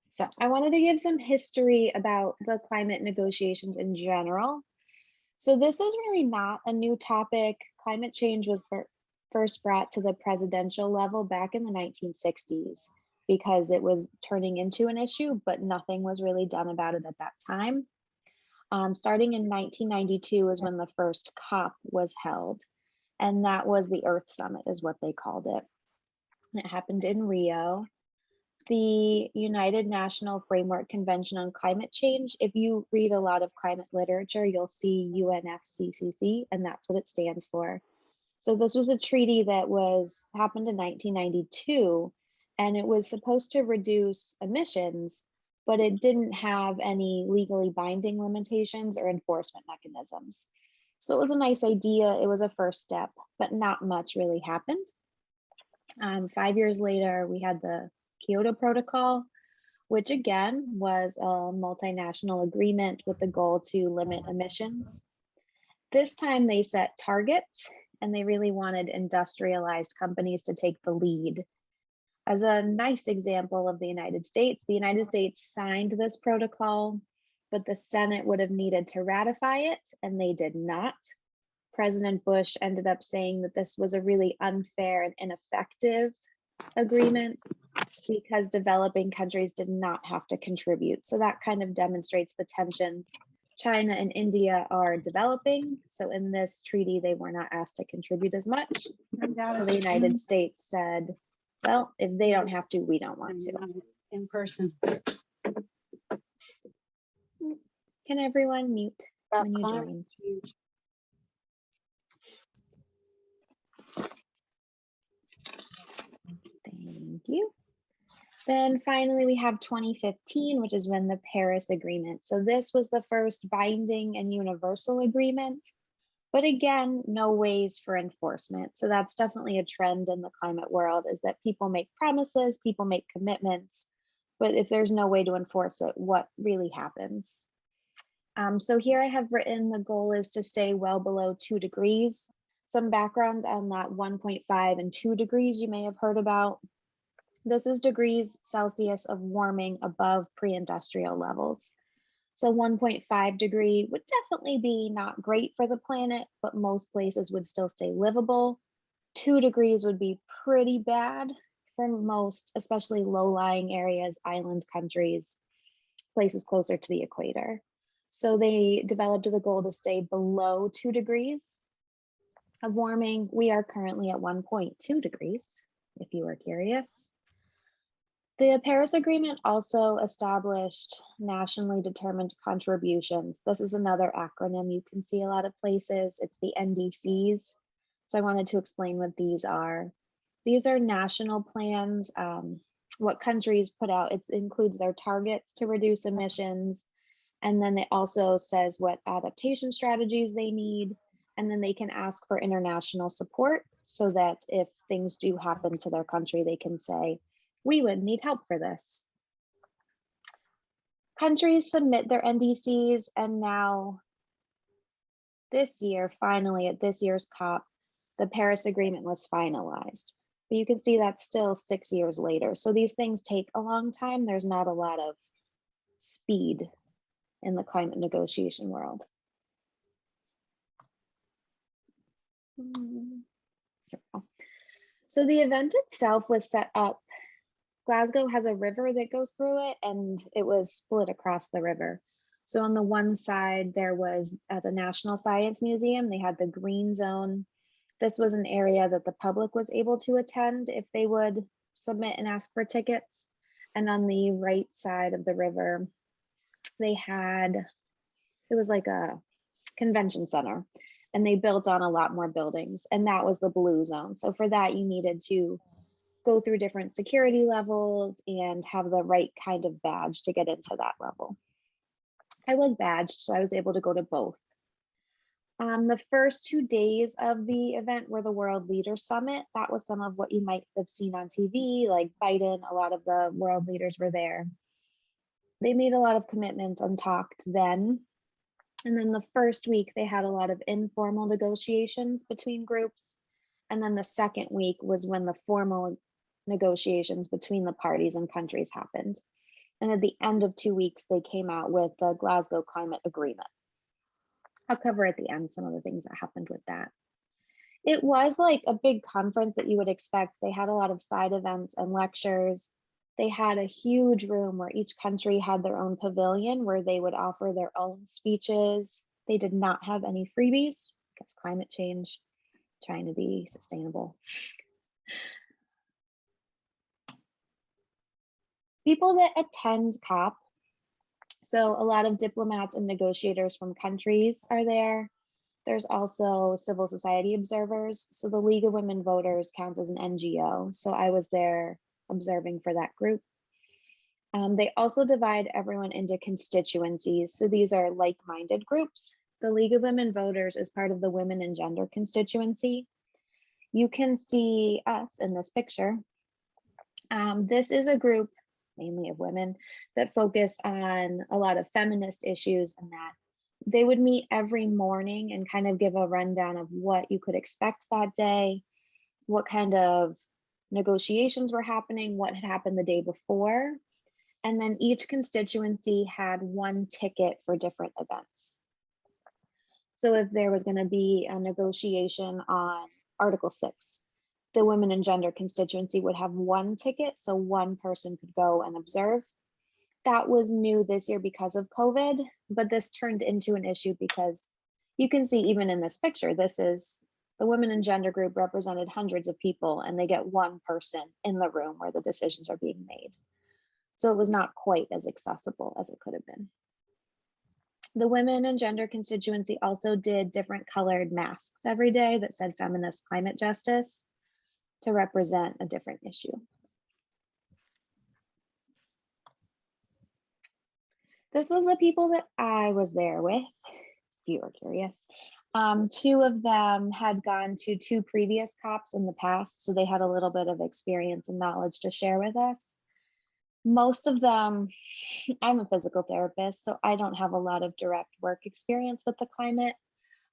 So I wanted to give some history about the climate negotiations in general. So this is really not a new topic. Climate change was first brought to the presidential level back in the 1960s because it was turning into an issue, but nothing was really done about it at that time. Starting in 1992 is when the first COP was held, and that was the Earth Summit is what they called it. And it happened in Rio. The United National Framework Convention on Climate Change, if you read a lot of climate literature, you'll see UNFCCC, and that's what it stands for. So this was a treaty that happened in 1992, and it was supposed to reduce emissions, but it didn't have any legally binding limitations or enforcement mechanisms. So it was a nice idea. It was a first step, but not much really happened. 5 years later, we had the Kyoto Protocol, which again was a multinational agreement with the goal to limit emissions. This time they set targets, and they really wanted industrialized companies to take the lead. As a nice example of the United States signed this protocol, but the Senate would have needed to ratify it, and they did not. President Bush ended up saying that this was a really unfair and ineffective agreement because developing countries did not have to contribute. So that kind of demonstrates the tensions. China and India are developing. So in this treaty, they were not asked to contribute as much. So the United States said, well, if they don't have to, we don't want to. In person. Can everyone mute when you join? Thank you. Then finally, we have 2015, which is when the Paris Agreement. So this was the first binding and universal agreement, but again, no ways for enforcement. So that's definitely a trend in the climate world, is that people make promises, people make commitments, but if there's no way to enforce it, what really happens? So here I have written the goal is to stay well below 2 degrees. Some background on that 1.5 and 2 degrees you may have heard about. This is degrees Celsius of warming above pre-industrial levels. So 1.5 degree would definitely be not great for the planet, but most places would still stay livable. 2 degrees would be pretty bad for most, especially low-lying areas, island countries, places closer to the equator. So they developed the goal to stay below 2 degrees of warming. We are currently at 1.2 degrees, if you are curious. The Paris Agreement also established nationally determined contributions. This is another acronym you can see a lot of places. It's the NDCs. So I wanted to explain what these are. These are national plans, what countries put out. It includes their targets to reduce emissions. And then it also says what adaptation strategies they need. And then they can ask for international support so that if things do happen to their country, they can say, we would need help for this. Countries submit their NDCs, and now this year, finally at this year's COP, the Paris Agreement was finalized. But you can see that's still 6 years later. So these things take a long time. There's not a lot of speed in the climate negotiation world. So the event itself was set up. Glasgow has a river that goes through it, and it was split across the river. So on the one side, there was at the National Science Museum, they had the green zone. This was an area that the public was able to attend if they would submit and ask for tickets. And on the right side of the river, they had, it was like a convention center, and they built on a lot more buildings, and that was the blue zone. So for that, you needed to go through different security levels and have the right kind of badge to get into that level. I was badged, so I was able to go to both. The first 2 days of the event were the World Leaders Summit. That was some of what you might have seen on TV, like Biden, a lot of the world leaders were there. They made a lot of commitments and talked then. And then the first week, they had a lot of informal negotiations between groups. And then the second week was when the formal negotiations between the parties and countries happened. And at the end of 2 weeks, they came out with the Glasgow Climate Agreement. I'll cover at the end some of the things that happened with that. It was like a big conference that you would expect. They had a lot of side events and lectures. They had a huge room where each country had their own pavilion where they would offer their own speeches. They did not have any freebies because climate change, trying to be sustainable. People that attend COP, so a lot of diplomats and negotiators from countries are there. There's also civil society observers. So the League of Women Voters counts as an NGO. So I was there observing for that group. They also divide everyone into constituencies. So these are like-minded groups. The League of Women Voters is part of the Women and Gender constituency. You can see us in this picture. This is a group mainly of women that focus on a lot of feminist issues, and that they would meet every morning and kind of give a rundown of what you could expect that day, what kind of negotiations were happening, what had happened the day before. And then each constituency had one ticket for different events. So if there was going to be a negotiation on Article 6, the Women and Gender constituency would have one ticket, so one person could go and observe. That was new this year because of COVID, but this turned into an issue because you can see even in this picture, this is the Women and Gender group represented hundreds of people, and they get one person in the room where the decisions are being made. So it was not quite as accessible as it could have been. The Women and Gender constituency also did different colored masks every day that said feminist climate justice to represent a different issue. This was the people that I was there with, if you were curious. 2 of them had gone to 2 previous COPs in the past, so they had a little bit of experience and knowledge to share with us. Most of them, I'm a physical therapist, so I don't have a lot of direct work experience with the climate,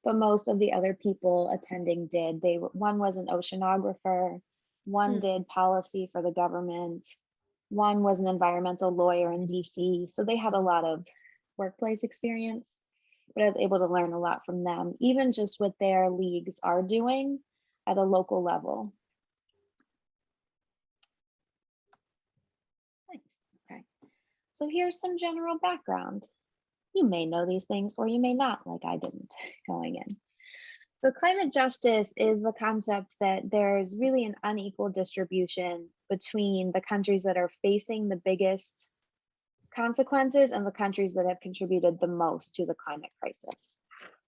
but most of the other people attending did. One was an oceanographer, one did policy for the government, one was an environmental lawyer in DC, so they had a lot of workplace experience, but I was able to learn a lot from them, even just what their leagues are doing at a local level. Nice. Okay. So here's some general background. You may know these things or you may not, like I didn't going in. So climate justice is the concept that there's really an unequal distribution between the countries that are facing the biggest consequences and the countries that have contributed the most to the climate crisis.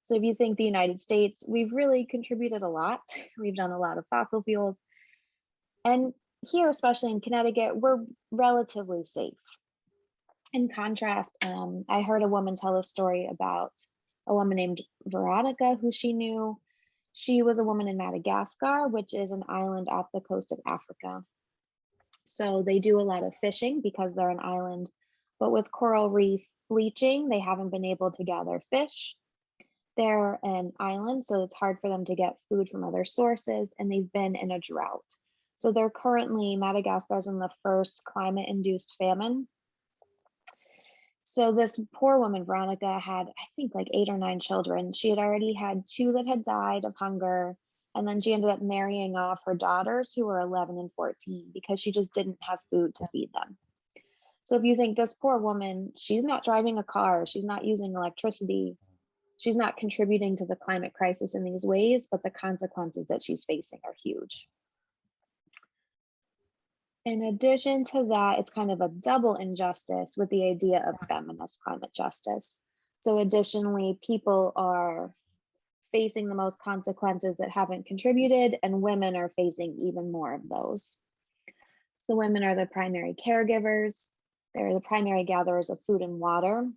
So if you think the United States, we've really contributed a lot. We've done a lot of fossil fuels. And here, especially in Connecticut, we're relatively safe. In contrast, I heard a woman tell a story about a woman named Veronica, who she knew. She was a woman in Madagascar, which is an island off the coast of Africa. So they do a lot of fishing because they're an island, but with coral reef bleaching, they haven't been able to gather fish. They're an island, so it's hard for them to get food from other sources, and they've been in a drought. So they're currently, Madagascar's in the first climate-induced famine. So this poor woman, Veronica, had, I think, like 8 or 9 children. She had already had 2 that had died of hunger. And then she ended up marrying off her daughters, who were 11 and 14, because she just didn't have food to feed them. So if you think this poor woman, she's not driving a car, she's not using electricity, she's not contributing to the climate crisis in these ways, but the consequences that she's facing are huge. In addition to that, it's kind of a double injustice with the idea of feminist climate justice. So additionally, people are facing the most consequences that haven't contributed, and women are facing even more of those. So women are the primary caregivers. They're the primary gatherers of food and water.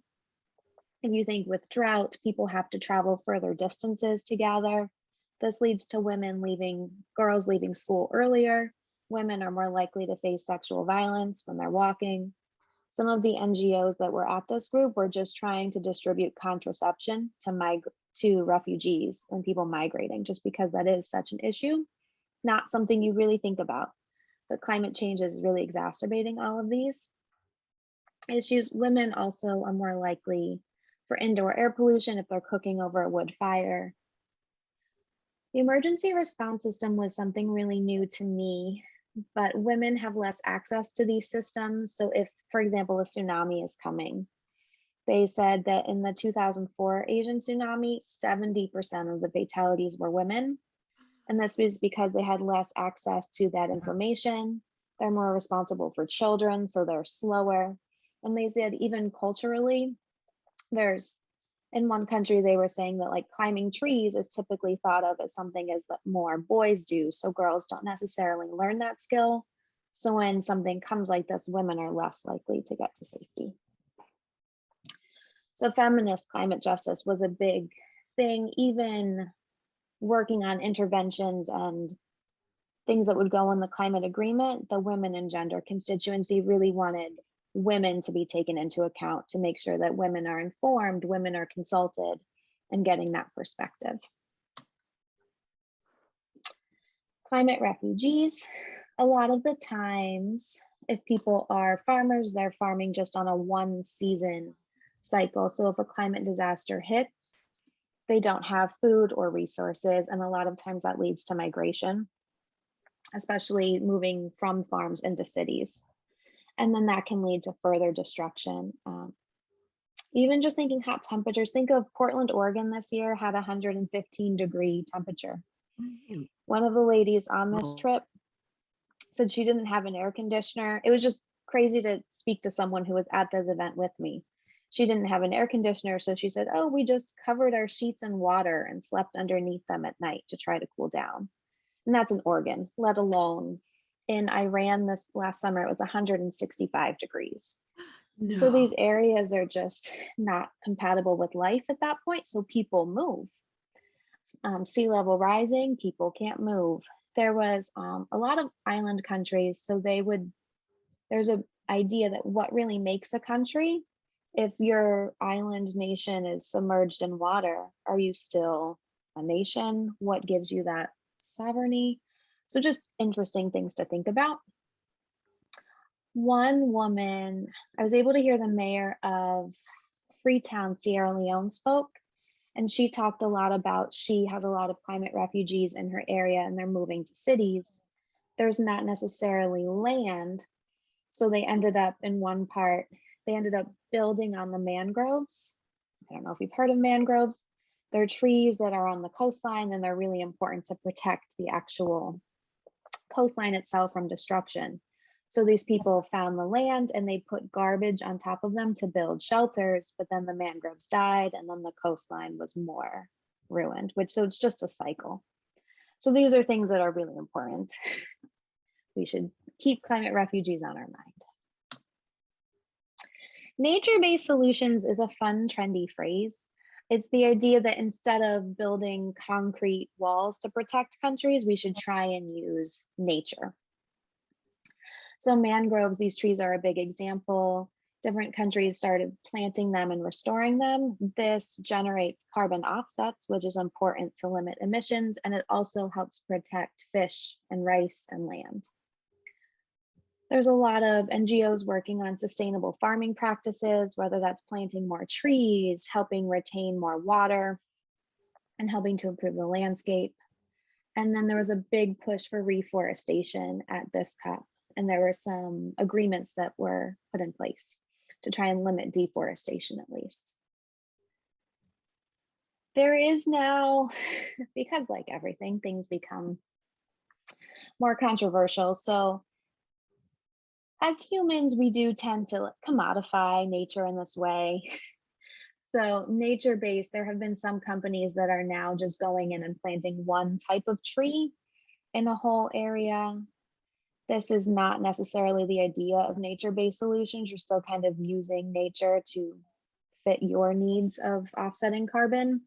If you think with drought, people have to travel further distances to gather. This leads to girls leaving school earlier. Women are more likely to face sexual violence when they're walking. Some of the NGOs that were at this group were just trying to distribute contraception to refugees and people migrating, just because that is such an issue, not something you really think about. but climate change is really exacerbating all of these issues. Women also are more likely for indoor air pollution if they're cooking over a wood fire. The emergency response system was something really new to me, but women have less access to these systems. So if, for example, a tsunami is coming, they said that in the 2004 Asian tsunami, 70% of the fatalities were women. And this was because they had less access to that information. They're more responsible for children, so they're slower. And they said even culturally, in one country, they were saying that like climbing trees is typically thought of as something as that more boys do. So girls don't necessarily learn that skill. So when something comes like this, women are less likely to get to safety. So feminist climate justice was a big thing, even working on interventions and things that would go in the climate agreement. The women and gender constituency really wanted women to be taken into account to make sure that women are informed, women are consulted, and getting that perspective. Climate refugees. A lot of the times, if people are farmers, they're farming just on a one season cycle. So if a climate disaster hits, they don't have food or resources. And a lot of times that leads to migration, especially moving from farms into cities. And then that can lead to further destruction. Even just thinking hot temperatures, think of Portland, Oregon this year had 115-degree temperature. One of the ladies on this trip said she didn't have an air conditioner. It was just crazy to speak to someone who was at this event with me. She didn't have an air conditioner, so she said, oh, we just covered our sheets in water and slept underneath them at night to try to cool down. And that's in Oregon, let alone in Iran this last summer, it was 165 degrees. No. So these areas are just not compatible with life at that point. So people move. Sea level rising, people can't move. There was a lot of island countries. So there's an idea that what really makes a country, if your island nation is submerged in water, are you still a nation? What gives you that sovereignty? So just interesting things to think about. One woman, I was able to hear the mayor of Freetown, Sierra Leone spoke, and she talked a lot about she has a lot of climate refugees in her area and they're moving to cities. There's not necessarily land. So they ended up in one part, they ended up building on the mangroves. I don't know if you've heard of mangroves. They're trees that are on the coastline and they're really important to protect the actual coastline itself from destruction. So these people found the land and they put garbage on top of them to build shelters, but then the mangroves died and then the coastline was more ruined, so it's just a cycle. So these are things that are really important. We should keep climate refugees on our mind. Nature-based solutions is a fun, trendy phrase. It's the idea that instead of building concrete walls to protect countries, we should try and use nature. So mangroves, these trees are a big example. Different countries started planting them and restoring them. This generates carbon offsets, which is important to limit emissions, and it also helps protect fish and rice and land. There's a lot of NGOs working on sustainable farming practices, whether that's planting more trees, helping retain more water, and helping to improve the landscape. And then there was a big push for reforestation at this COP, and there were some agreements that were put in place to try and limit deforestation at least. There is now, because like everything, things become more controversial. So as humans, we do tend to commodify nature in this way. So nature-based, there have been some companies that are now just going in and planting one type of tree in a whole area. This is not necessarily the idea of nature-based solutions. You're still kind of using nature to fit your needs of offsetting carbon.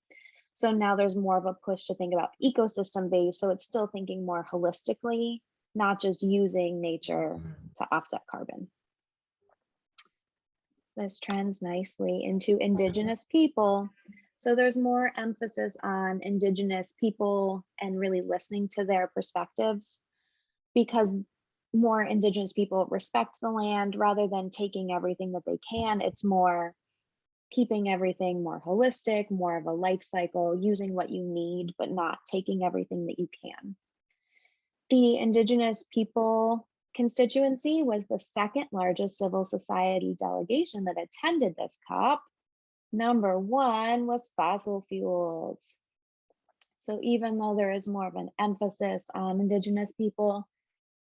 So now there's more of a push to think about ecosystem-based. So it's still thinking more holistically, not just using nature to offset carbon. This trends nicely into Indigenous people. So there's more emphasis on Indigenous people and really listening to their perspectives, because more Indigenous people respect the land rather than taking everything that they can. It's more keeping everything more holistic, more of a life cycle, using what you need, but not taking everything that you can. The Indigenous people constituency was the second largest civil society delegation that attended this COP. Number one was fossil fuels. So even though there is more of an emphasis on Indigenous people,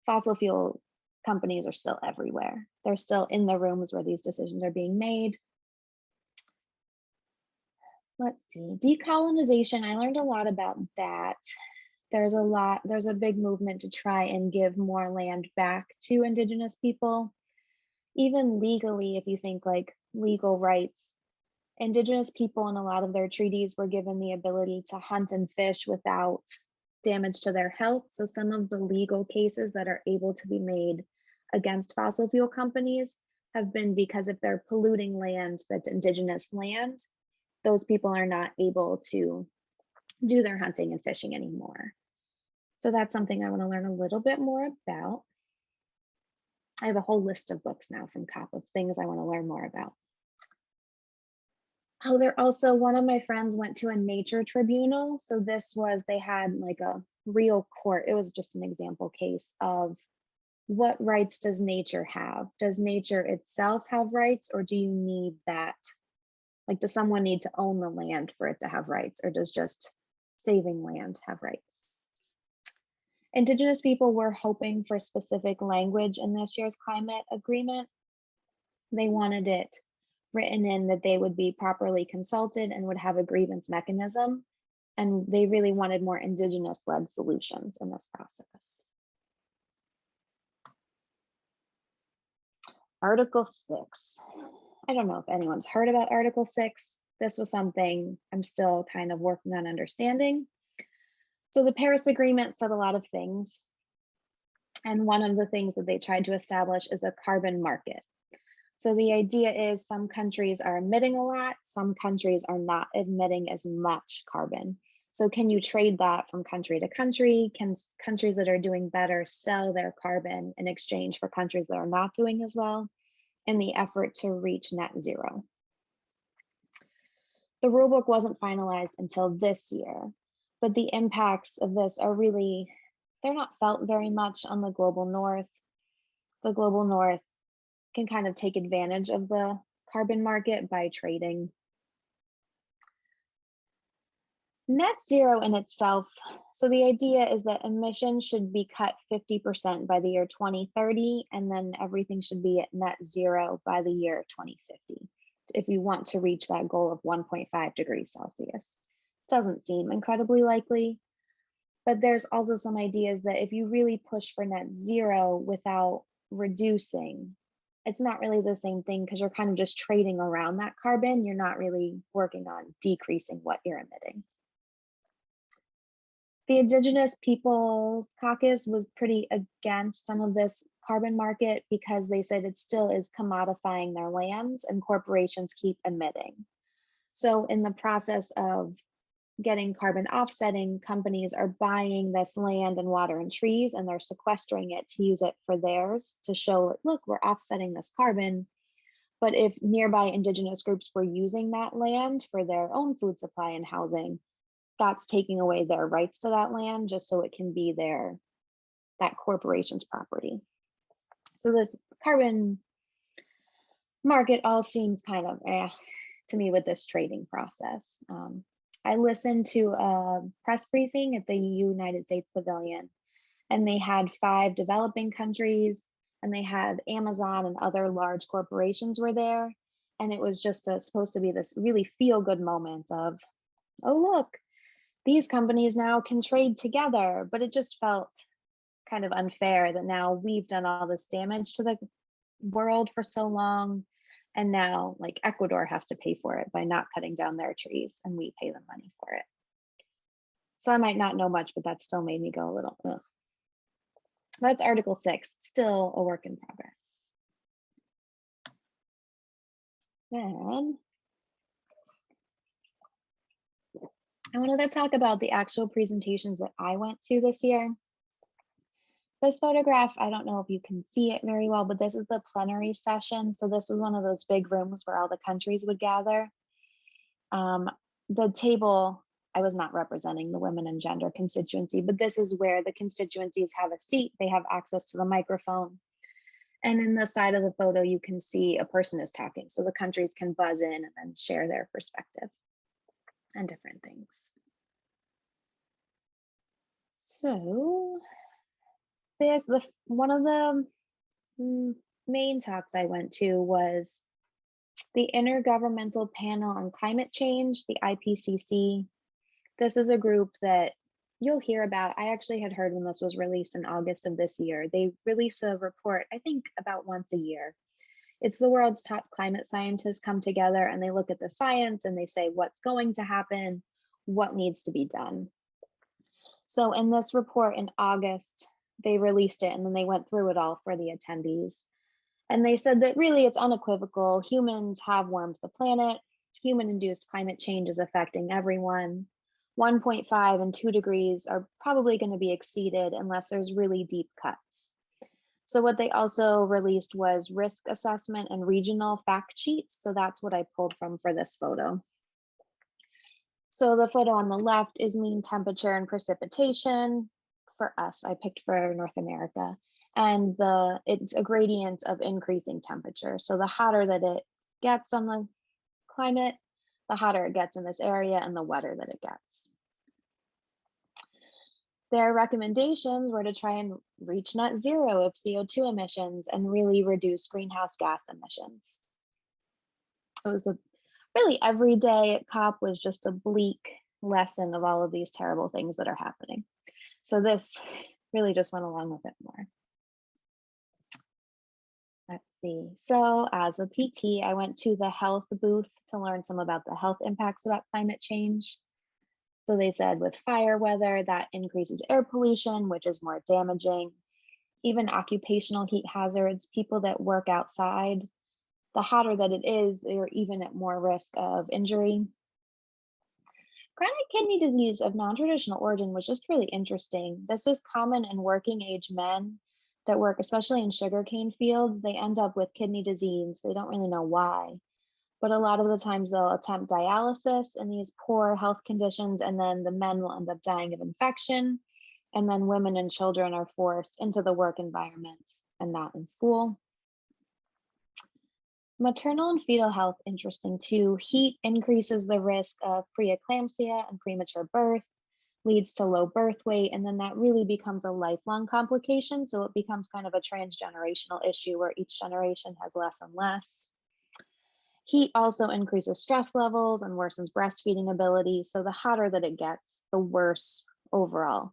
fossil fuel companies are still everywhere. They're still in the rooms where these decisions are being made. Let's see, decolonization, I learned a lot about that. There's a big movement to try and give more land back to Indigenous people. Even legally, if you think like legal rights, Indigenous people in a lot of their treaties were given the ability to hunt and fish without damage to their health. So some of the legal cases that are able to be made against fossil fuel companies have been because if they're polluting land that's Indigenous land, those people are not able to do their hunting and fishing anymore. So that's something I want to learn a little bit more about. I have a whole list of books now from COP of things I want to learn more about. Oh, one of my friends went to a nature tribunal. So this was, they had like a real court. It was just an example case of what rights does nature have? Does nature itself have rights, or do you need that? Like, does someone need to own the land for it to have rights, or does just saving land have rights? Indigenous people were hoping for specific language in this year's climate agreement. They wanted it written in that they would be properly consulted and would have a grievance mechanism. And they really wanted more Indigenous-led solutions in this process. Article 6. I don't know if anyone's heard about Article 6. This was something I'm still kind of working on understanding. So the Paris Agreement said a lot of things. And one of the things that they tried to establish is a carbon market. So the idea is some countries are emitting a lot, some countries are not emitting as much carbon. So can you trade that from country to country? Can countries that are doing better sell their carbon in exchange for countries that are not doing as well in the effort to reach net zero? The rulebook wasn't finalized until this year, but the impacts of this are really, they're not felt very much on the global north. The global north can kind of take advantage of the carbon market by trading. Net zero in itself, so the idea is that emissions should be cut 50% by the year 2030, and then everything should be at net zero by the year 2050, if you want to reach that goal of 1.5 degrees Celsius. Doesn't seem incredibly likely, but there's also some ideas that if you really push for net zero without reducing, it's not really the same thing because you're kind of just trading around that carbon. You're not really working on decreasing what you're emitting. The Indigenous Peoples Caucus was pretty against some of this carbon market because they said it still is commodifying their lands and corporations keep emitting. So in the process of getting carbon offsetting, companies are buying this land and water and trees and they're sequestering it to use it for theirs to show, look, we're offsetting this carbon. But if nearby Indigenous groups were using that land for their own food supply and housing, that's taking away their rights to that land just so it can be that corporation's property. So this carbon market all seems kind of to me with this trading process. I listened to a press briefing at the United States Pavilion, and they had 5 developing countries, and they had Amazon and other large corporations were there. And it was just supposed to be this really feel-good moment of, oh, look, these companies now can trade together. But it just felt kind of unfair that now we've done all this damage to the world for so long. And now like Ecuador has to pay for it by not cutting down their trees and we pay them money for it. So I might not know much, but that still made me go a little, ugh. That's Article 6, still a work in progress. Then I wanted to talk about the actual presentations that I went to this year. This photograph, I don't know if you can see it very well, but this is the plenary session. So this was one of those big rooms where all the countries would gather. The table, I was not representing the women and gender constituency, but this is where the constituencies have a seat. They have access to the microphone. And in the side of the photo, you can see a person is talking. So the countries can buzz in and then share their perspective and different things. So there's one of the main talks I went to was the Intergovernmental Panel on Climate Change, the IPCC. This is a group that you'll hear about. I actually had heard when this was released in August of this year. They release a report, I think about once a year. It's the world's top climate scientists come together and they look at the science and they say what's going to happen, what needs to be done. So in this report in August, they released it and then they went through it all for the attendees. And they said that really it's unequivocal. Humans have warmed the planet. Human-induced climate change is affecting everyone. 1.5 and 2 degrees are probably going to be exceeded unless there's really deep cuts. So what they also released was risk assessment and regional fact sheets. So that's what I pulled from for this photo. So the photo on the left is mean temperature and precipitation. For us, I picked for North America. And it's a gradient of increasing temperature. So the hotter that it gets on the climate, the hotter it gets in this area and the wetter that it gets. Their recommendations were to try and reach net zero of CO2 emissions and really reduce greenhouse gas emissions. It was really every day at COP was just a bleak lesson of all of these terrible things that are happening. So this really just went along with it more. Let's see. So as a PT, I went to the health booth to learn some about the health impacts about climate change. So they said with fire weather, that increases air pollution, which is more damaging. Even occupational heat hazards, people that work outside, the hotter that it is, they're even at more risk of injury. Chronic kidney disease of non-traditional origin was just really interesting. This is common in working age men that work, especially in sugarcane fields. They end up with kidney disease. They don't really know why. But a lot of the times they'll attempt dialysis in these poor health conditions, and then the men will end up dying of infection. And then women and children are forced into the work environment and not in school. Maternal and fetal health, interesting too. Heat increases the risk of preeclampsia and premature birth, leads to low birth weight, and then that really becomes a lifelong complication. So it becomes kind of a transgenerational issue where each generation has less and less. Heat also increases stress levels and worsens breastfeeding ability. So the hotter that it gets, the worse overall.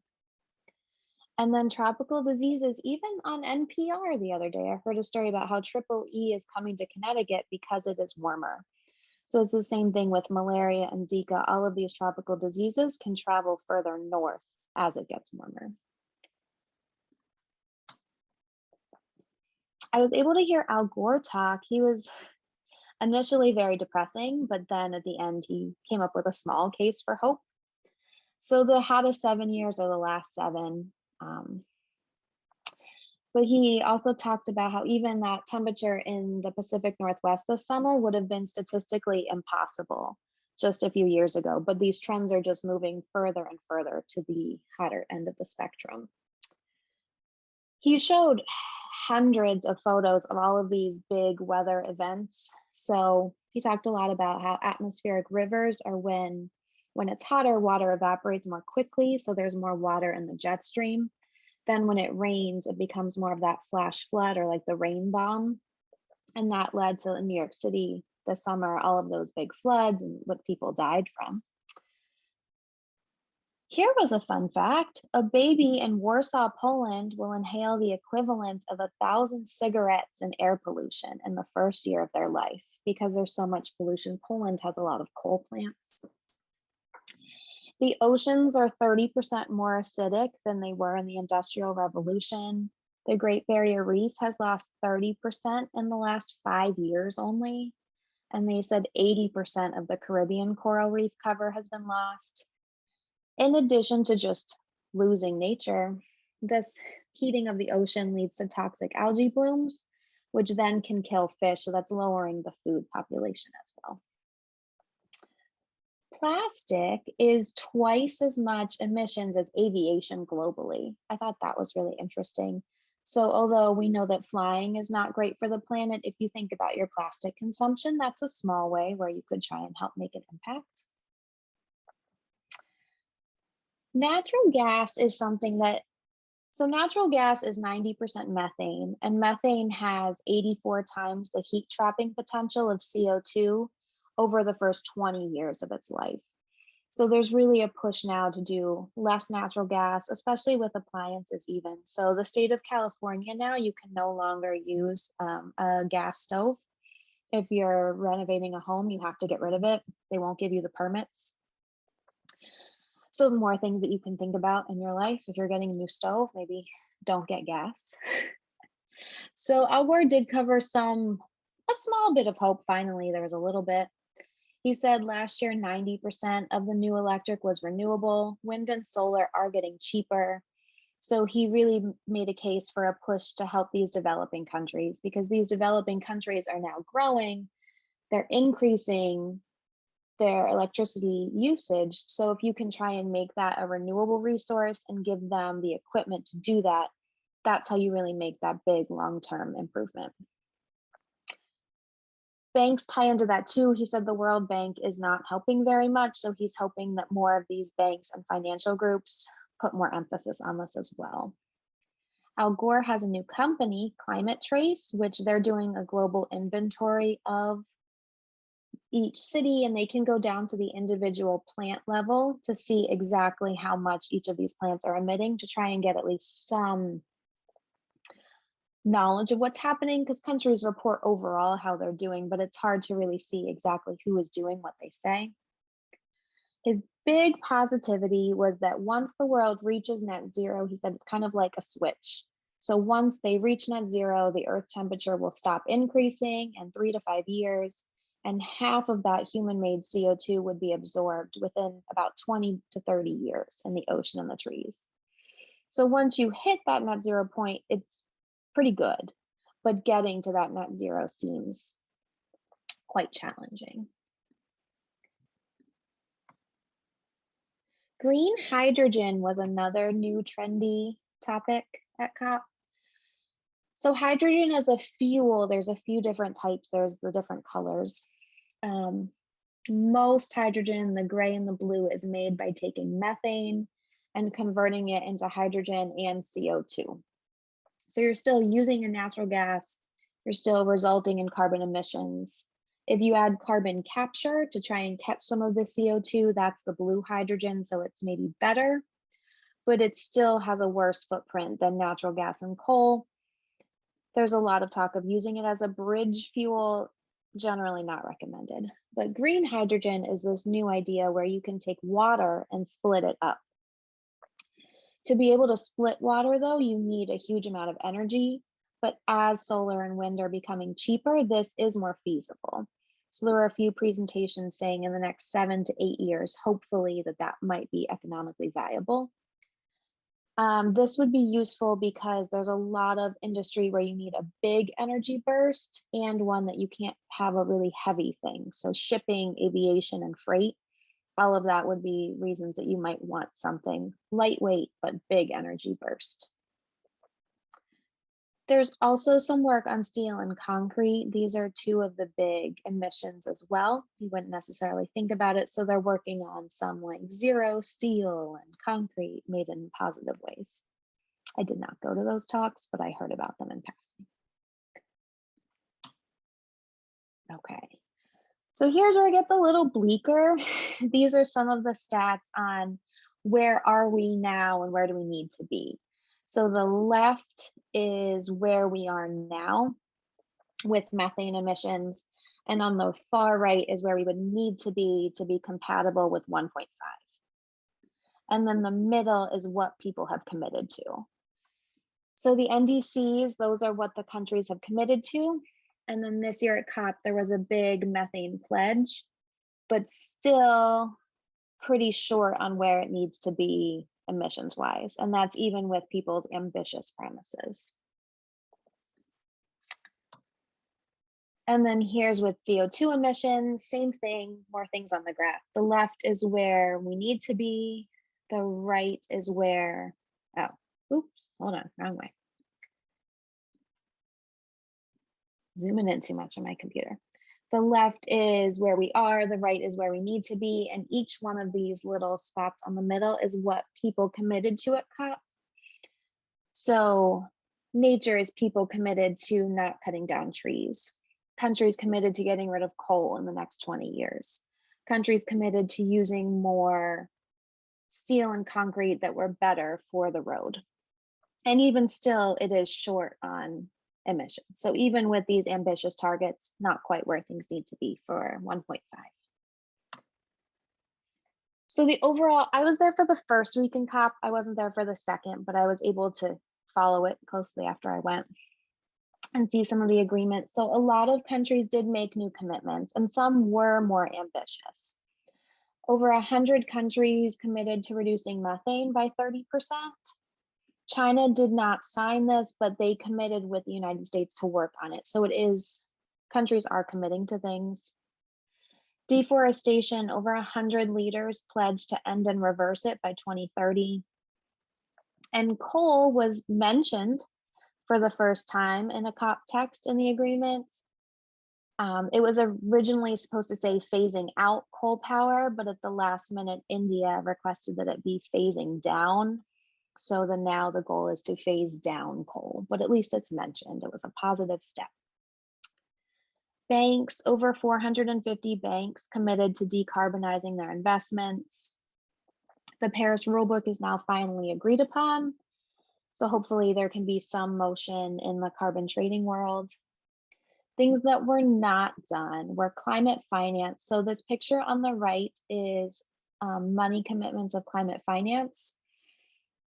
And then tropical diseases, even on NPR the other day, I heard a story about how EEE is coming to Connecticut because it is warmer. So it's the same thing with malaria and Zika. All of these tropical diseases can travel further north as it gets warmer. I was able to hear Al Gore talk. He was initially very depressing, but then at the end, he came up with a small case for hope. So the hottest 7 years are the last 7. But he also talked about how even that temperature in the Pacific Northwest this summer would have been statistically impossible just a few years ago, but these trends are just moving further and further to the hotter end of the spectrum. He showed hundreds of photos of all of these big weather events. So he talked a lot about how atmospheric rivers are when it's hotter, water evaporates more quickly, so there's more water in the jet stream. Then when it rains, it becomes more of that flash flood or like the rain bomb. And that led to in New York City this summer, all of those big floods and what people died from. Here was a fun fact. A baby in Warsaw, Poland will inhale the equivalent of 1,000 cigarettes in air pollution in the first year of their life because there's so much pollution. Poland has a lot of coal plants. The oceans are 30% more acidic than they were in the Industrial Revolution. The Great Barrier Reef has lost 30% in the last 5 years only. And they said 80% of the Caribbean coral reef cover has been lost. In addition to just losing nature, this heating of the ocean leads to toxic algae blooms, which then can kill fish. So that's lowering the food population as well. Plastic is twice as much emissions as aviation globally. I thought that was really interesting. So although we know that flying is not great for the planet, if you think about your plastic consumption, that's a small way where you could try and help make an impact. Natural gas is something that, so natural gas is 90% methane, and methane has 84 times the heat trapping potential of CO2 over the first 20 years of its life. So there's really a push now to do less natural gas, especially with appliances even. So the state of California now, you can no longer use a gas stove. If you're renovating a home, you have to get rid of it. They won't give you the permits. So more things that you can think about in your life. If you're getting a new stove, maybe don't get gas. So Al Gore did cover a small bit of hope. Finally, there was a little bit. He said last year, 90% of the new electric was renewable. Wind and solar are getting cheaper. So he really made a case for a push to help these developing countries, because these developing countries are now growing. They're increasing their electricity usage. So if you can try and make that a renewable resource and give them the equipment to do that, that's how you really make that big long-term improvement. Banks tie into that too. He said the World Bank is not helping very much, so he's hoping that more of these banks and financial groups put more emphasis on this as well. Al Gore has a new company, Climate Trace, which they're doing a global inventory of each city, and they can go down to the individual plant level to see exactly how much each of these plants are emitting, to try and get at least some knowledge of what's happening, because countries report overall how they're doing, but it's hard to really see exactly who is doing what they say. His big positivity was that once the world reaches net zero, he said it's kind of like a switch. So once they reach net zero, the Earth temperature will stop increasing in 3 to 5 years, and half of that human-made CO2 would be absorbed within about 20 to 30 years in the ocean and the trees. So once you hit that net zero point, it's pretty good, but getting to that net zero seems quite challenging. Green hydrogen was another new trendy topic at COP. So hydrogen as a fuel, there's a few different types. There's the different colors. Most hydrogen, the gray and the blue, is made by taking methane and converting it into hydrogen and CO2. So you're still using a natural gas, you're still resulting in carbon emissions. If you add carbon capture to try and catch some of the CO2, that's the blue hydrogen, so it's maybe better, but it still has a worse footprint than natural gas and coal. There's a lot of talk of using it as a bridge fuel, generally not recommended. But green hydrogen is this new idea where you can take water and split it up. To be able to split water, though, you need a huge amount of energy, but as solar and wind are becoming cheaper, this is more feasible. So there were a few presentations saying in the next 7 to 8 years, hopefully that might be economically viable. This would be useful because there's a lot of industry where you need a big energy burst and one that you can't have a really heavy thing. So shipping, aviation, and freight, all of that would be reasons that you might want something lightweight but big energy burst. There's also some work on steel and concrete. These are two of the big emissions as well. You wouldn't necessarily think about it. So they're working on some like zero steel and concrete made in positive ways. I did not go to those talks, but I heard about them in passing. Okay. So here's where it gets a little bleaker. These are some of the stats on where are we now and where do we need to be. So the left is where we are now with methane emissions, and on the far right is where we would need to be compatible with 1.5. And then the middle is what people have committed to. So the NDCs, those are what the countries have committed to. And then this year at COP, there was a big methane pledge, but still pretty short on where it needs to be emissions wise, and that's even with people's ambitious promises. And then here's with CO2 emissions, same thing, more things on the graph. The left is where we need to be. The right is where, oh, oops, hold on, wrong way. Zooming in too much on my computer. The left is where we are, the right is where we need to be, and each one of these little spots on the middle is what people committed to at COP. So nature is people committed to not cutting down trees. Countries committed to getting rid of coal in the next 20 years. Countries committed to using more steel and concrete that were better for the road. And even still, it is short on emissions. So even with these ambitious targets, not quite where things need to be for 1.5. So the overall, I was there for the first week in COP. I wasn't there for the second, but I was able to follow it closely after I went and see some of the agreements. So a lot of countries did make new commitments, and some were more ambitious. Over 100 countries committed to reducing methane by 30%. China did not sign this, but they committed with the United States to work on it. So it is, countries are committing to things. Deforestation, over 100 leaders pledged to end and reverse it by 2030. And coal was mentioned for the first time in a COP text in the agreement. It was originally supposed to say phasing out coal power, but at the last minute, India requested that it be phasing down. So now the goal is to phase down coal, but at least it's mentioned. It was a positive step. Banks, over 450 banks committed to decarbonizing their investments. The Paris rulebook is now finally agreed upon. So hopefully there can be some motion in the carbon trading world. Things that were not done were climate finance. So this picture on the right is money commitments of climate finance.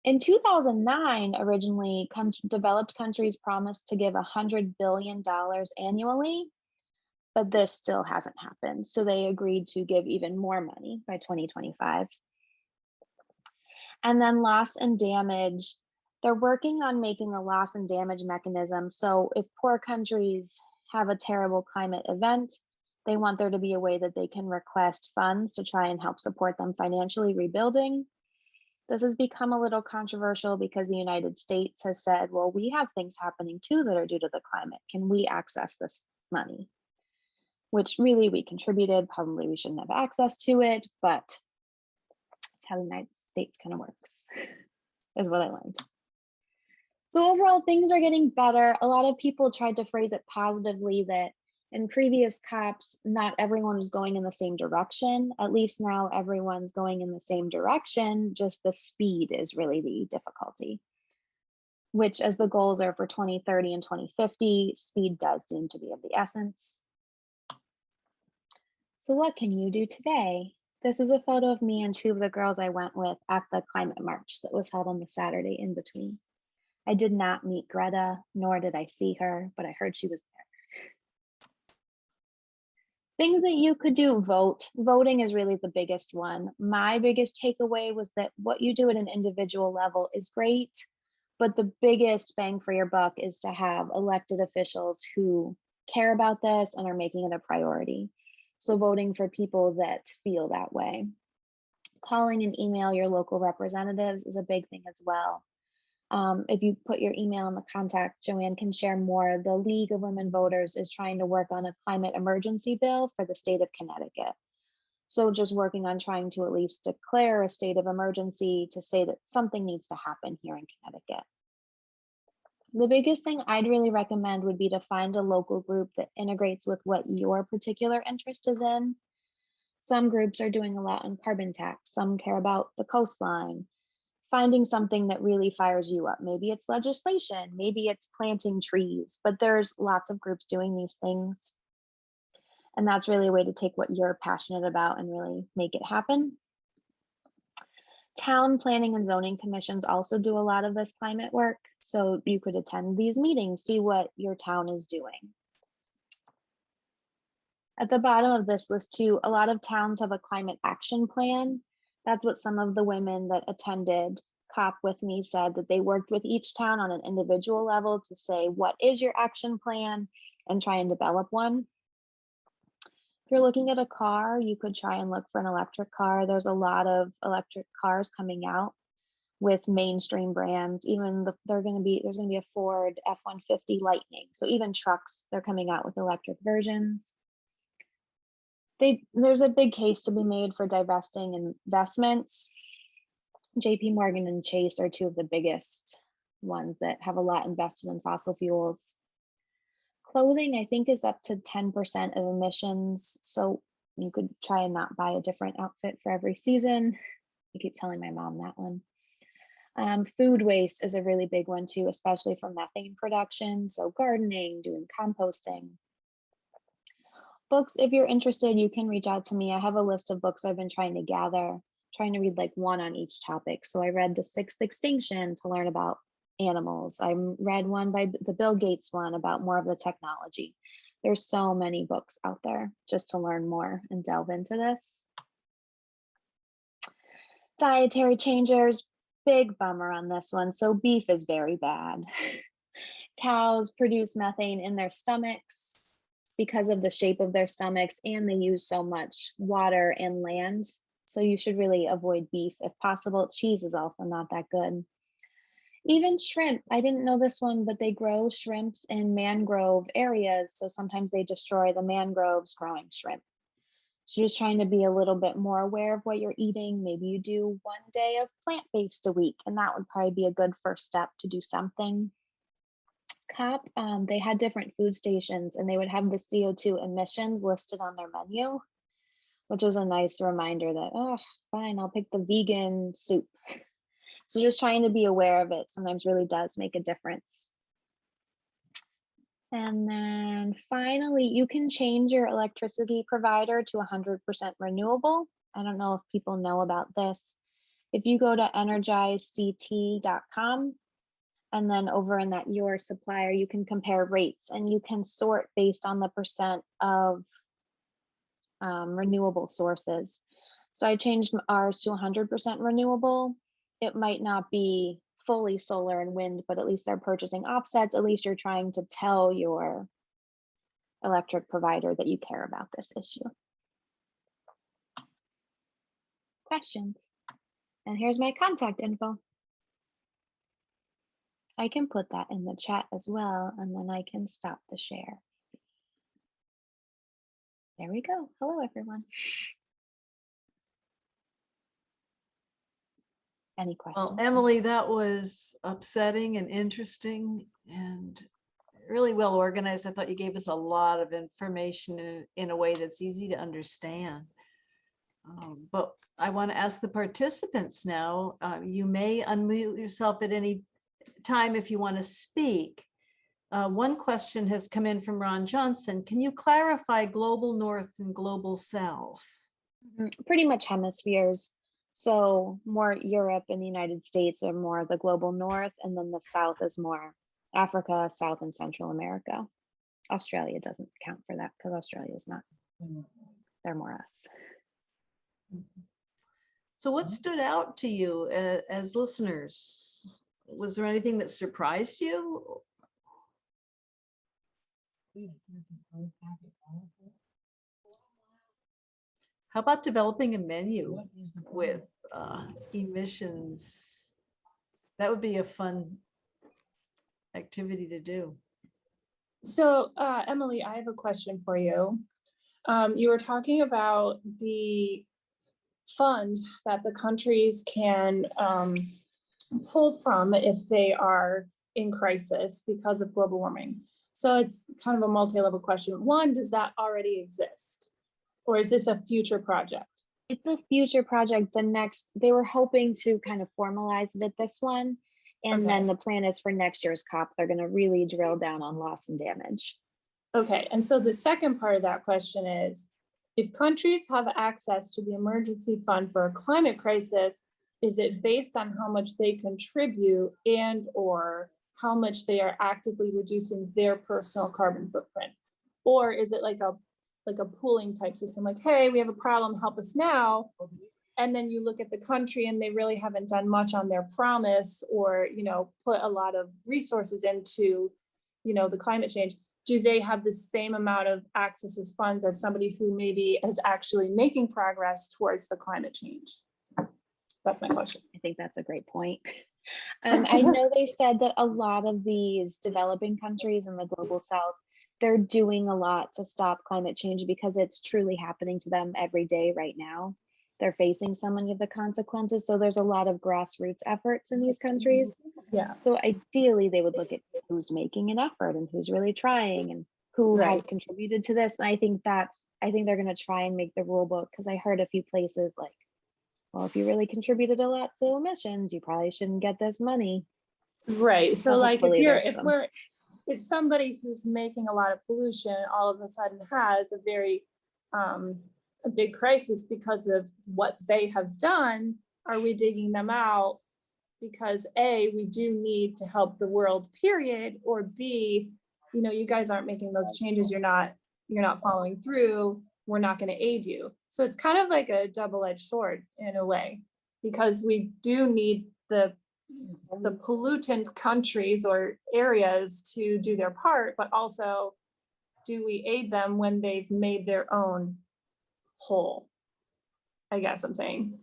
In 2009, originally, developed countries promised to give $100 billion annually, but this still hasn't happened. So they agreed to give even more money by 2025. And then loss and damage, they're working on making a loss and damage mechanism. So if poor countries have a terrible climate event, they want there to be a way that they can request funds to try and help support them financially rebuilding. This has become a little controversial because the United States has said, well, we have things happening too that are due to the climate. Can we access this money? Which really we contributed, probably we shouldn't have access to it, but it's how the United States kind of works, is what I learned. So overall, things are getting better. A lot of people tried to phrase it positively that in previous COPs, not everyone was going in the same direction. At least now everyone's going in the same direction, just the speed is really the difficulty, which as the goals are for 2030 and 2050, speed does seem to be of the essence. So what can you do today? This is a photo of me and two of the girls I went with at the climate march that was held on the Saturday in between. I did not meet Greta, nor did I see her, but I heard she was there. Things that you could do, vote. Voting is really the biggest one. My biggest takeaway was that what you do at an individual level is great, but the biggest bang for your buck is to have elected officials who care about this and are making it a priority. So voting for people that feel that way. Calling and email your local representatives is a big thing as well. If you put your email in the contact, Joanne can share more. The League of Women Voters is trying to work on a climate emergency bill for the state of Connecticut. So just working on trying to at least declare a state of emergency to say that something needs to happen here in Connecticut. The biggest thing I'd really recommend would be to find a local group that integrates with what your particular interest is in. Some groups are doing a lot on carbon tax. Some care about the coastline. Finding something that really fires you up. Maybe it's legislation, maybe it's planting trees, but there's lots of groups doing these things. And that's really a way to take what you're passionate about and really make it happen. Town planning and zoning commissions also do a lot of this climate work. So you could attend these meetings, see what your town is doing. At the bottom of this list too, a lot of towns have a climate action plan. That's what some of the women that attended COP with me said, that they worked with each town on an individual level to say, what is your action plan, and try and develop one. If you're looking at a car, you could try and look for an electric car. There's a lot of electric cars coming out with mainstream brands. Even there's going to be a Ford F-150 Lightning. So even trucks, they're coming out with electric versions. There's a big case to be made for divesting investments. JP Morgan and Chase are two of the biggest ones that have a lot invested in fossil fuels. Clothing, I think, is up to 10% of emissions. So you could try and not buy a different outfit for every season. I keep telling my mom that one. Food waste is a really big one too, especially for methane production. So gardening, doing composting. Books, if you're interested, you can reach out to me. I have a list of books I've been trying to gather, trying to read like one on each topic. So I read The Sixth Extinction to learn about animals. I read one by the Bill Gates one about more of the technology. There's so many books out there just to learn more and delve into this. Dietary changes, big bummer on this one. So beef is very bad. Cows produce methane in their stomachs because of the shape of their stomachs, and they use so much water and land. So you should really avoid beef if possible. Cheese is also not that good. Even shrimp, I didn't know this one, but they grow shrimps in mangrove areas. So sometimes they destroy the mangroves growing shrimp. So just trying to be a little bit more aware of what you're eating. Maybe you do 1 day of plant-based a week, and that would probably be a good first step to do something. COP, they had different food stations, and they would have the CO2 emissions listed on their menu, which was a nice reminder that, oh, fine, I'll pick the vegan soup. So just trying to be aware of it sometimes really does make a difference. And then finally, you can change your electricity provider to 100% renewable. I don't know if people know about this. If you go to energizect.com, and then over in that your supplier, you can compare rates, and you can sort based on the percent of renewable sources. So I changed ours to 100% renewable. It might not be fully solar and wind, but at least they're purchasing offsets. At least you're trying to tell your electric provider that you care about this issue. Questions? And here's my contact info. I can put that in the chat as well, and then I can stop the share. There we go. Hello, everyone. Any questions? Well, Emily, that was upsetting and interesting and really well organized. I thought you gave us a lot of information in a way that's easy to understand. But I want to ask the participants now. You may unmute yourself at any time if you want to speak. One question has come in from Ron Johnson. Can you clarify global north and global south? Pretty much hemispheres. So more Europe and the United States are more the global north, and then the south is more Africa, South and Central America. Australia doesn't count for that because Australia is not, they're more us. So what stood out to you as listeners? Was there anything that surprised you? How about developing a menu with emissions? That would be a fun activity to do. So Emily, I have a question for you. You were talking about the fund that the countries can pull from if they are in crisis because of global warming. So it's kind of a multi-level question. One, does that already exist? Or is this a future project? It's a future project. They were hoping to kind of formalize it at this one. And then the plan is for next year's COP, they're going to really drill down on loss and damage. Okay, and so the second part of that question is, if countries have access to the emergency fund for a climate crisis, is it based on how much they contribute and or how much they are actively reducing their personal carbon footprint? Or is it like a pooling type system, like, hey, we have a problem, help us now. and then you look at the country and they really haven't done much on their promise, or, you know, put a lot of resources into, you know, the climate change, do they have the same amount of access as funds as somebody who maybe is actually making progress towards the climate change? That's my question. I think that's a great point. I know they said that a lot of these developing countries in the global south, they're doing a lot to stop climate change because it's truly happening to them every day right now. They're facing so many of the consequences. So there's a lot of grassroots efforts in these countries. Yeah. So ideally, they would look at who's making an effort and who's really trying and who has contributed to this. And I think they're going to try and make the rule book, because I heard a few places like, well, if you really contributed a lot to emissions, you probably shouldn't get this money. Right. So like hopefully if somebody who's making a lot of pollution all of a sudden has a very a big crisis because of what they have done, are we digging them out because A, we do need to help the world, period, or B, you know, you guys aren't making those changes, you're not following through, we're not going to aid you. So it's kind of like a double-edged sword in a way, because we do need the pollutant countries or areas to do their part, but also do we aid them when they've made their own whole? I guess I'm saying.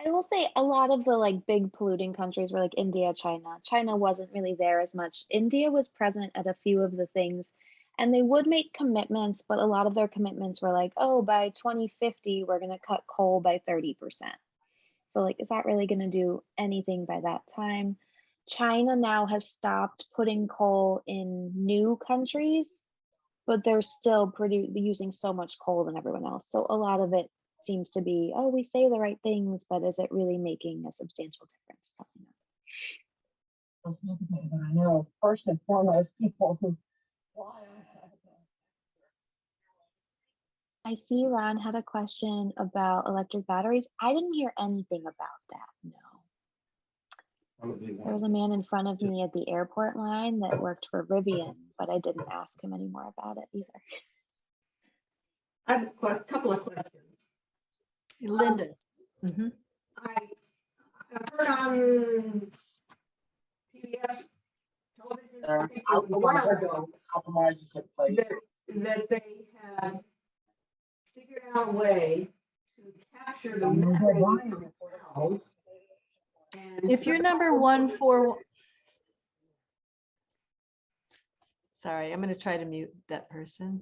I will say a lot of the like big polluting countries were like India, China. China wasn't really there as much. India was present at a few of the things, and they would make commitments, but a lot of their commitments were like, oh, by 2050, we're going to cut coal by 30%. So like, is that really going to do anything by that time? China now has stopped putting coal in new countries, but they're still using so much coal than everyone else. So a lot of it seems to be, oh, we say the right things, but is it really making a substantial difference? Probably not. I know first and foremost people who. I see Ron had a question about electric batteries. I didn't hear anything about that, no. There was a man in front of me at the airport line that worked for Rivian, but I didn't ask him any more about it either. I have a couple of questions. Linda. I've heard on PBS television a while ago compromises in place. that they had figured out a way to capture the methane from cows. If you're number 141, sorry, I'm going to try to mute that person.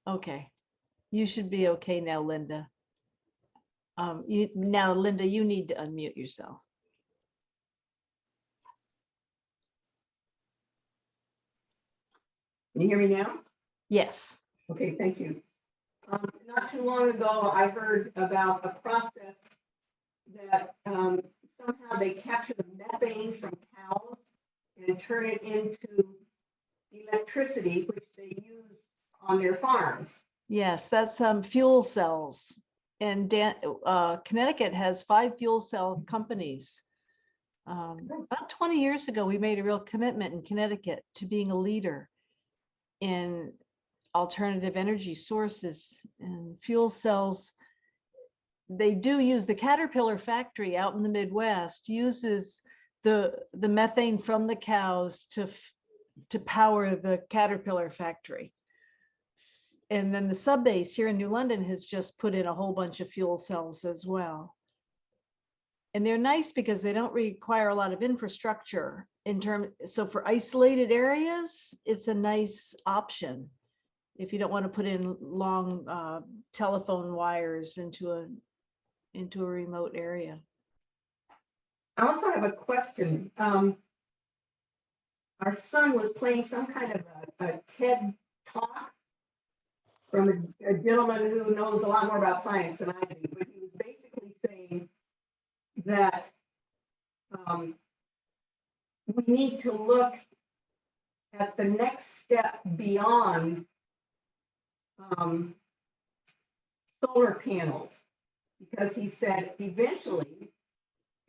Okay, you should be okay now, Linda. Linda, you need to unmute yourself. Can you hear me now? Yes. Okay, thank you. Not too long ago, I heard about a process that somehow they capture the methane from cows and turn it into electricity, which they use on their farms. Yes, that's fuel cells. And Connecticut has 5 fuel cell companies. About 20 years ago, we made a real commitment in Connecticut to being a leader in alternative energy sources and fuel cells. They do use the Caterpillar factory out in the Midwest, uses the methane from the cows to power the Caterpillar factory. And then the sub base here in New London has just put in a whole bunch of fuel cells as well. And they're nice because they don't require a lot of infrastructure so for isolated areas, it's a nice option. If you don't want to put in long telephone wires into a remote area. I also have a question. Our son was playing some kind of a TED talk from a gentleman who knows a lot more about science than I do, but he was basically saying that we need to look at the next step beyond solar panels, because he said eventually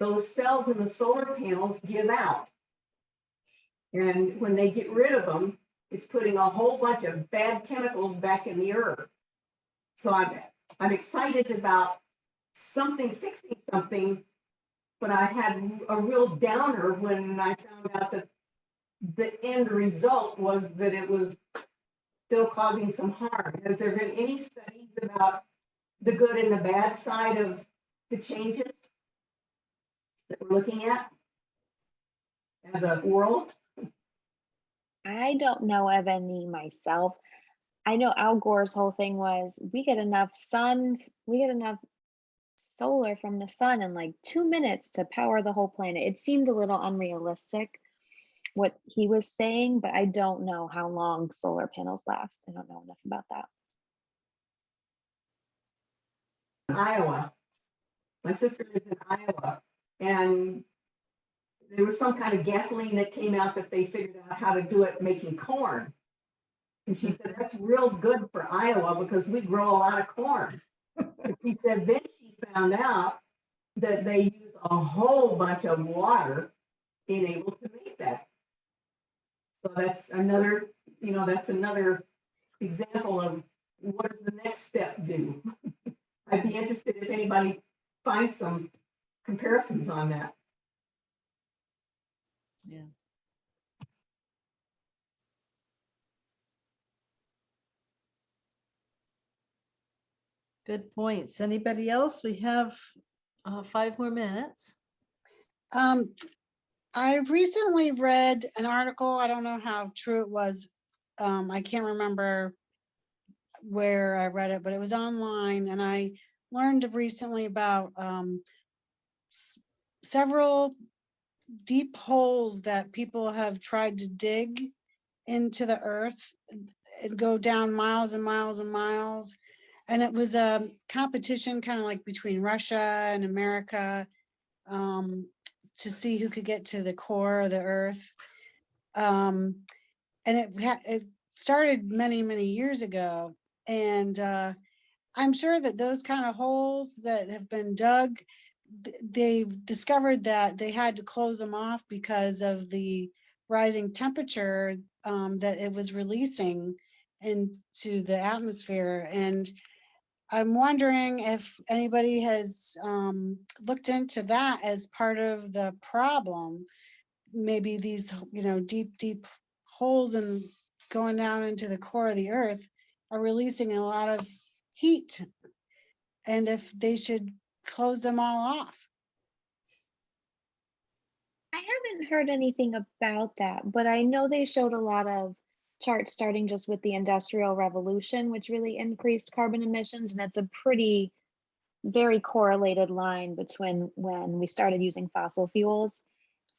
those cells in the solar panels give out. And when they get rid of them, it's putting a whole bunch of bad chemicals back in the earth. So I'm excited about something fixing something, but I had a real downer when I found out that the end result was that it was still causing some harm. Has there been any studies about the good and the bad side of the changes that we're looking at as a world? I don't know of any myself. I know Al Gore's whole thing was we get enough solar from the sun in like 2 minutes to power the whole planet. It seemed a little unrealistic what he was saying, but I don't know how long solar panels last. I don't know enough about that. Iowa. My sister lives in Iowa, and there was some kind of gasoline that came out that they figured out how to do it making corn. And she said, that's real good for Iowa because we grow a lot of corn. And she said, then she found out that they use a whole bunch of water being able to make that. So that's another, that's another example of what does the next step do? I'd be interested if anybody finds some comparisons on that. Yeah. Good points. Anybody else? We have 5 more minutes. I recently read an article. I don't know how true it was. I can't remember where I read it, but it was online, and I learned recently about several deep holes that people have tried to dig into the earth and go down miles and miles and miles. And it was a competition kind of like between Russia and America to see who could get to the core of the earth. And it started many, many years ago. And I'm sure that those kind of holes that have been dug, they've discovered that they had to close them off because of the rising temperature that it was releasing into the atmosphere. And I'm wondering if anybody has looked into that as part of the problem. Maybe these, deep, deep holes and going down into the core of the earth are releasing a lot of heat, and if they should close them all off. I haven't heard anything about that, but I know they showed a lot of charts starting just with the Industrial Revolution, which really increased carbon emissions. And it's a very correlated line between when we started using fossil fuels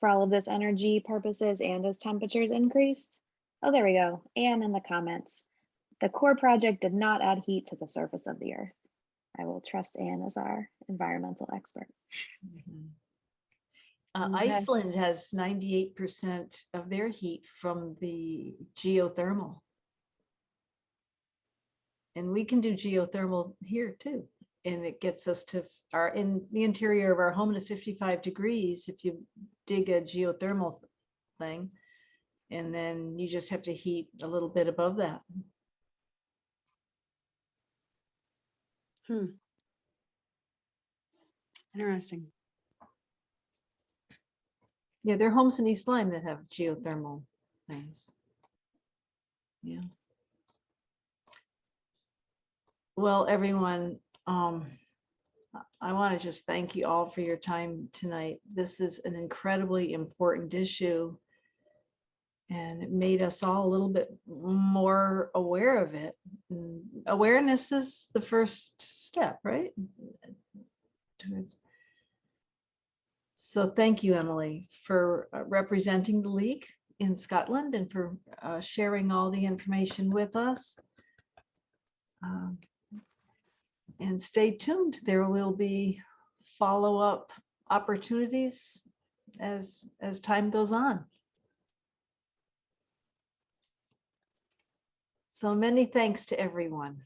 for all of this energy purposes and as temperatures increased. Oh, there we go. Anne in the comments. The Core project did not add heat to the surface of the earth. I will trust Anne as our environmental expert. Mm-hmm. Okay. Iceland has 98% of their heat from the geothermal. And we can do geothermal here too. And it gets us to in the interior of our home to 55 degrees if you dig a geothermal thing. And then you just have to heat a little bit above that. Interesting. Yeah, there are homes in East Lyme that have geothermal things. Yeah. Well, everyone, I want to just thank you all for your time tonight. This is an incredibly important issue, and it made us all a little bit more aware of it. And awareness is the first step, right? So thank you, Emily, for representing the League in Scotland and for sharing all the information with us. And stay tuned. There will be follow-up opportunities as time goes on. So many thanks to everyone.